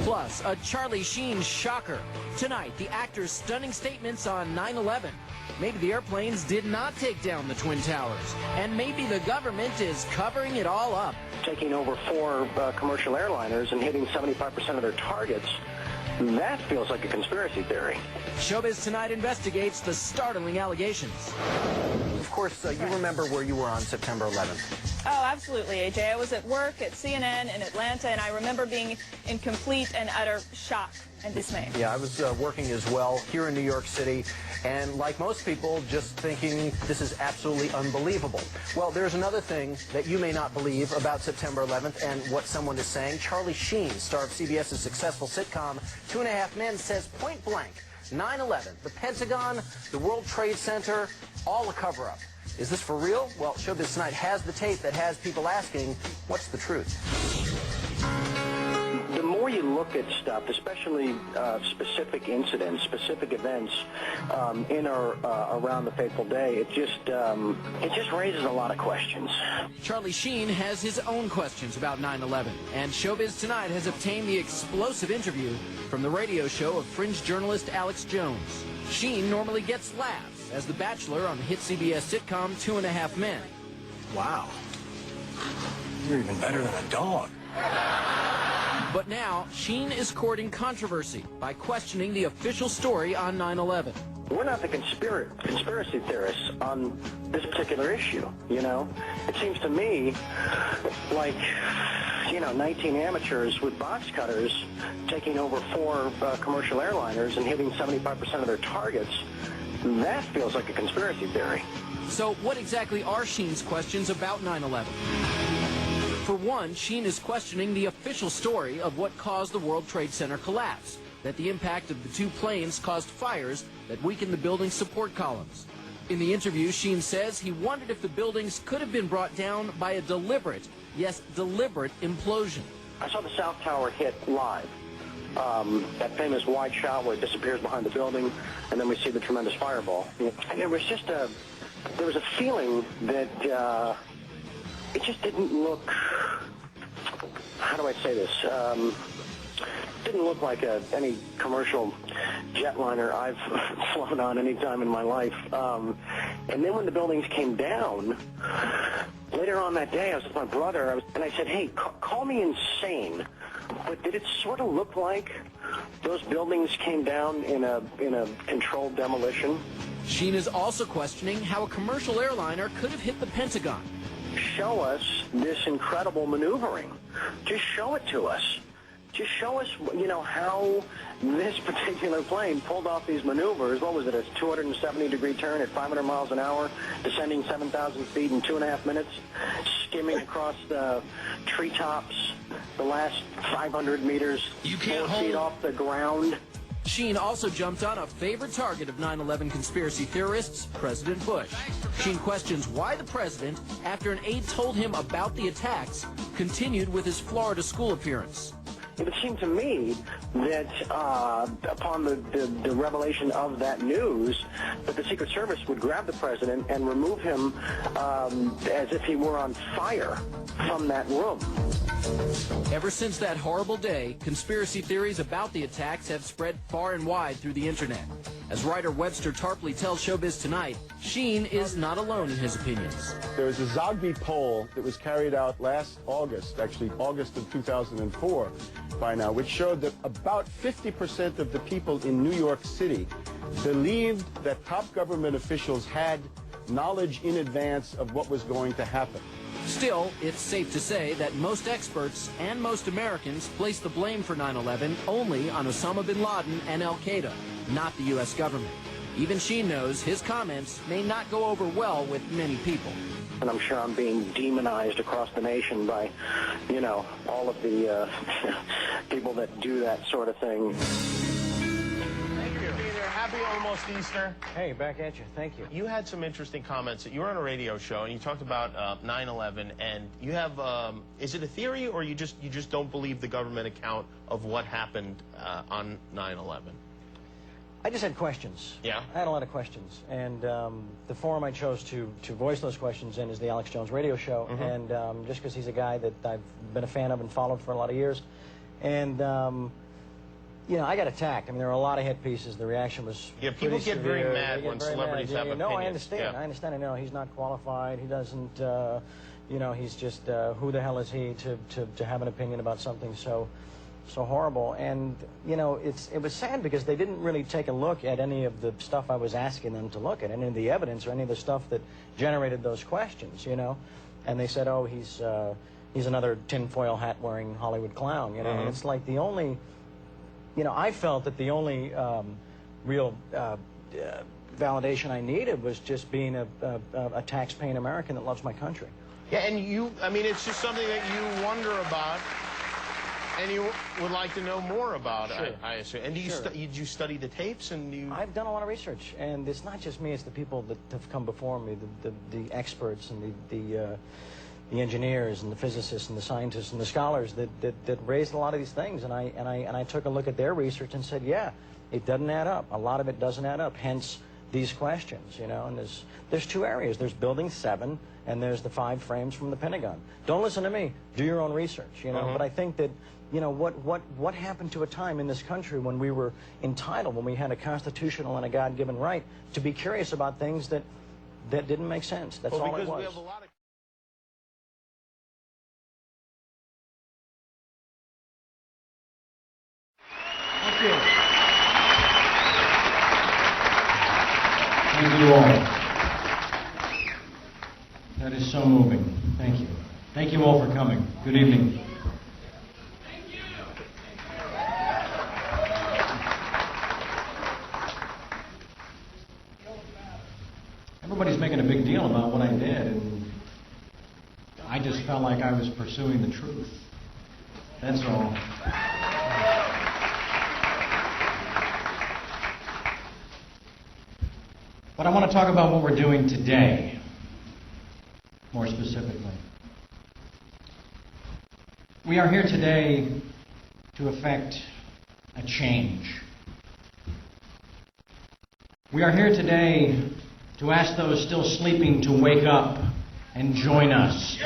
Plus, a Charlie Sheen shocker. Tonight, the actor's stunning statements on 9/11. Maybe the airplanes did not take down the Twin Towers. And maybe the government is covering it all up. Taking over 4 commercial airliners and hitting 75% of their targets, that feels like a conspiracy theory. Showbiz Tonight investigates the startling allegations. Of course, you remember where you were on September 11th. Oh, absolutely, AJ. I was at work at CNN in Atlanta, and I remember being in complete and utter shock and dismay. Yeah, I was working as well here in New York City, and like most people, just thinking this is absolutely unbelievable. Well, there's another thing that you may not believe about September 11th and what someone is saying. Charlie Sheen, star of CBS's successful sitcom 2.5 Men, says point blank, 9/11, the Pentagon, the World Trade Center, all a cover-up. Is this for real? Well, Showbiz Tonight has the tape that has people asking, what's the truth? The more you look at stuff, especially specific incidents, specific events in or around the fateful day, it just raises a lot of questions. Charlie Sheen has his own questions about 9/11, and Showbiz Tonight has obtained the explosive interview from the radio show of fringe journalist Alex Jones. Sheen normally gets laughs as the Bachelor on the hit CBS sitcom 2.5 Men. Wow. You're even better than a dog. But now, Sheen is courting controversy by questioning the official story on 9/11. We're not the conspiracy theorists on this particular issue, you know? It seems to me like, 19 amateurs with box cutters taking over 4 commercial airliners and hitting 75% of their targets. That feels like a conspiracy theory. So what exactly are Sheen's questions about 9/11? For one, Sheen is questioning the official story of what caused the World Trade Center collapse, that the impact of the 2 planes caused fires that weakened the building's support columns. In the interview, Sheen says he wondered if the buildings could have been brought down by a deliberate, yes, deliberate implosion. I saw the South Tower hit live. That famous wide shot where it disappears behind the building, and then we see the tremendous fireball. And there was a feeling that it just didn't look, how do I say this? Didn't look like any commercial jetliner I've flown on any time in my life. And then when the buildings came down, later on that day, I was with my brother, and I said, hey, call me insane, but did it sort of look like those buildings came down in a controlled demolition? Sheen is also questioning how a commercial airliner could have hit the Pentagon. Show us this incredible maneuvering. Just show it to us. Just show us, how this particular plane pulled off these maneuvers. What was it, a 270-degree turn at 500 miles an hour, descending 7,000 feet in 2.5 minutes, skimming across the treetops, the last 500 meters, 4 feet off the ground. Sheen also jumped on a favorite target of 9/11 conspiracy theorists, President Bush. Sheen questions why the president, after an aide told him about the attacks, continued with his Florida school appearance. It would seem to me that upon the revelation of that news, that the Secret Service would grab the president and remove him as if he were on fire from that room. Ever since that horrible day, conspiracy theories about the attacks have spread far and wide through the internet. As writer Webster Tarpley tells Showbiz Tonight, Sheen is not alone in his opinions. There was a Zogby poll that was carried out last August, actually August of 2004 by now, which showed that about 50% of the people in New York City believed that top government officials had knowledge in advance of what was going to happen. Still, it's safe to say that most experts and most Americans place the blame for 9/11 only on Osama bin Laden and al-Qaeda, not the U.S. government. Even Sheen knows his comments may not go over well with many people. And I'm sure I'm being demonized across the nation by, all of the people that do that sort of thing. Thank you for being here. Happy almost Easter. Hey, back at you. Thank you. You had some interesting comments. You were on a radio show and you talked about 9/11, and you have, is it a theory or you just don't believe the government account of what happened on 9/11? I just had questions. Yeah? I had a lot of questions. And the forum I chose to voice those questions in is the Alex Jones radio show. Mm-hmm. And just because he's a guy that I've been a fan of and followed for a lot of years. And You know, I got attacked. I mean, there were a lot of hit pieces. The reaction was Yeah, people pretty get very severe. mad They get when very celebrities mad. have No, opinions. I understand. Yeah. I understand. I know he's not qualified. He doesn't. You know, he's just. Who the hell is he to have an opinion about something so horrible? And you know, it was sad because they didn't really take a look at any of the stuff I was asking them to look at, any of the evidence or any of the stuff that generated those questions. You know, and they said, oh, he's another tinfoil hat wearing Hollywood clown. You know, and it's like the only. You know, I felt that the only real validation I needed was just being a tax-paying American that loves my country. Yeah, and you, I mean, it's just something that you wonder about, and you would like to know more about, Sure. I assume. And do you did you study the tapes? And you... I've done a lot of research, and it's not just me, it's the people that have come before me, the experts and the engineers and the physicists and the scientists and the scholars that raised a lot of these things, and I took a look at their research and said, yeah, it doesn't add up. A lot of it doesn't add up. Hence these questions, you know. And there's two areas. There's Building 7, and there's the 5 frames from the Pentagon. Don't listen to me. Do your own research, you know. But I think that, you know, what happened to a time in this country when we were entitled, when we had a constitutional and a God-given right to be curious about things that didn't make sense. That's all it was. We have a lot of... Thank you. Thank you all. That is so moving. Thank you. Thank you all for coming. Good evening. Everybody's making a big deal about what I did, and I just felt like I was pursuing the truth. That's all. But I want to talk about what we're doing today, more specifically. We are here today to effect a change. We are here today to ask those still sleeping to wake up and join us.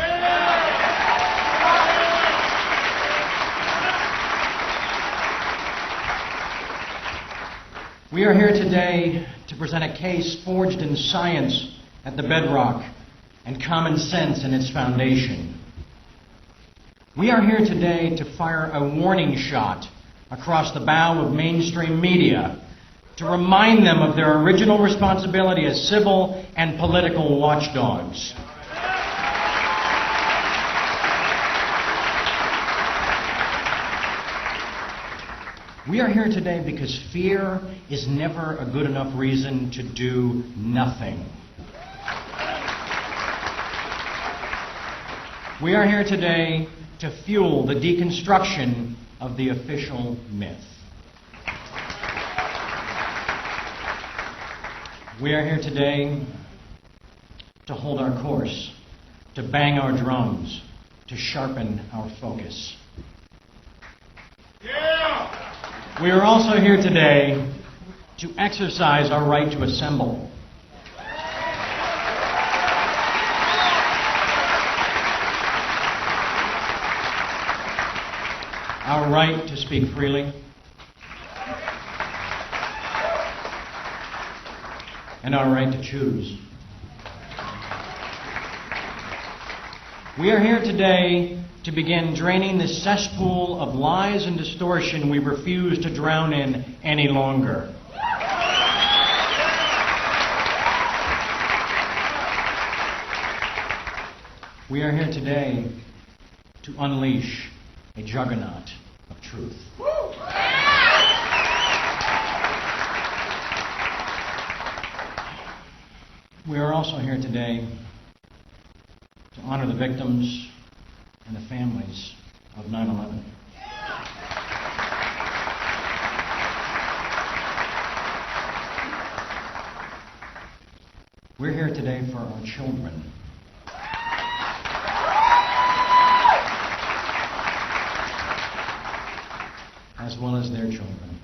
We are here today to present a case forged in science at the bedrock and common sense in its foundation. We are here today to fire a warning shot across the bow of mainstream media to remind them of their original responsibility as civil and political watchdogs. We are here today because fear is never a good enough reason to do nothing. We are here today to fuel the deconstruction of the official myth. We are here today to hold our course, to bang our drums, to sharpen our focus. We are also here today to exercise our right to assemble. Our right to speak freely. And our right to choose. We are here today to begin draining the cesspool of lies and distortion we refuse to drown in any longer. We are here today to unleash a juggernaut of truth. We are also here today to honor the victims and the families of 9/11. We're here today for our children. As well as their children.